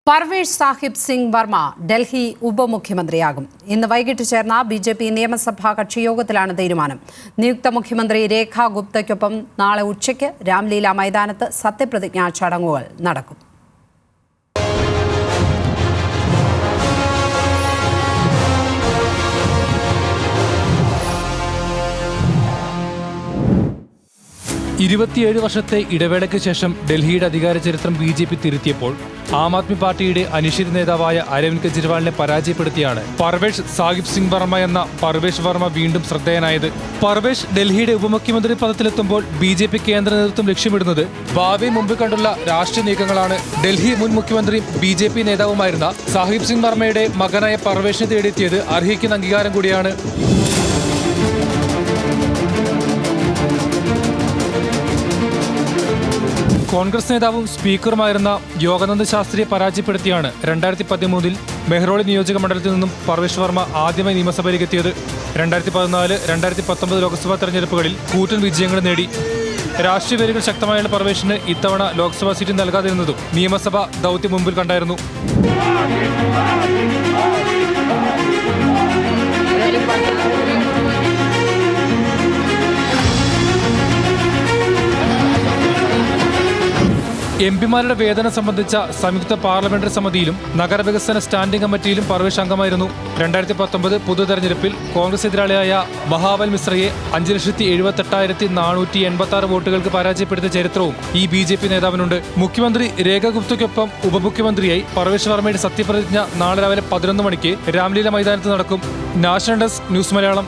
പർവേഷ് സാഹിബ് സിംഗ് വർമ്മ ഡൽഹി ഉപമുഖ്യമന്ത്രിയാകും. ഇന്ന് വൈകിട്ട് ചേർന്ന ബി.ജെ.പി. നിയമസഭാ കക്ഷിയോഗത്തിലാണ് തീരുമാനം. നിയുക്ത മുഖ്യമന്ത്രി രേഖ ഗുപ്തയ്ക്കൊപ്പം നാളെ ഉച്ചയ്ക്ക് രാംലീല മൈതാനത്ത് സത്യപ്രതിജ്ഞാ ചടങ്ങുകൾ നടക്കും. വർഷത്തെ ഇടവേളയ്ക്ക് ശേഷം ഡൽഹിയുടെ അധികാര ചരിത്രം ബി.ജെ.പി. തിരുത്തിയപ്പോൾ ആം ആദ്മി പാർട്ടിയുടെ അനിശ്ചിത നേതാവായ അരവിന്ദ് കെജ്രിവാളിനെ പരാജയപ്പെടുത്തിയാണ് പർവേഷ് സാഹിബ് സിംഗ് വർമ്മ എന്ന പർവേഷ് വർമ്മ വീണ്ടും ശ്രദ്ധേയനായത്. പർവേഷ് ഡൽഹിയുടെ ഉപമുഖ്യമന്ത്രി പദത്തിലെത്തുമ്പോൾ ബി.ജെ.പി. കേന്ദ്ര നേതൃത്വം ലക്ഷ്യമിടുന്നത് ഭാവി മുമ്പിൽ കണ്ടുള്ള രാഷ്ട്രീയ നീക്കങ്ങളാണ്. ഡൽഹി മുൻ മുഖ്യമന്ത്രിയും ബി.ജെ.പി. നേതാവുമായിരുന്ന സാഹിബ് സിംഗ് വർമ്മയുടെ മകനായ പർവേഷിനെ തേടിയെത്തിയത് അർഹിക്കുന്ന അംഗീകാരം കൂടിയാണ്. കോൺഗ്രസ് നേതാവും സ്പീക്കറുമായിരുന്ന യോഗാനന്ദ ശാസ്ത്രിയെ പരാജയപ്പെടുത്തിയാണ് 2013 മെഹ്റോളി നിയോജക മണ്ഡലത്തിൽ നിന്നും പർവേഷ് വർമ്മ ആദ്യമായി നിയമസഭയിലെത്തിയത്. 2014, 2019 ലോക്സഭാ തെരഞ്ഞെടുപ്പുകളിൽ കൂറ്റൻ വിജയങ്ങൾ നേടി. രാഷ്ട്രീയ വേരുകൾ ശക്തമായുള്ള പർവേഷിന് ഇത്തവണ ലോക്സഭാ സീറ്റ് നൽകാതിരുന്നതും നിയമസഭ ദൗത്യം മുമ്പിൽ കണ്ടായിരുന്നു. എംപിമാരുടെ വേതനം സംബന്ധിച്ച സംയുക്ത പാർലമെന്ററി സമിതിയിലും നഗരവികസന സ്റ്റാൻഡിംഗ് കമ്മിറ്റിയിലും പർവേഷ് അംഗമായിരുന്നു. 2019 പൊതു തെരഞ്ഞെടുപ്പിൽ കോൺഗ്രസ് എതിരാളിയായ മഹാബൽ മിശ്രയെ 5,78,486 വോട്ടുകൾക്ക് പരാജയപ്പെടുത്തിയ ചരിത്രവും ഈ ബി.ജെ.പി. നേതാവിനുണ്ട്. മുഖ്യമന്ത്രി രേഖ ഗുപ്തയ്ക്കൊപ്പം ഉപമുഖ്യമന്ത്രിയായി പർവേഷ് വർമ്മയുടെ സത്യപ്രതിജ്ഞ നാളെ രാവിലെ 11 മണിക്ക് രാംലീല മൈതാനത്ത് നടക്കും. National desk, news Malayalam.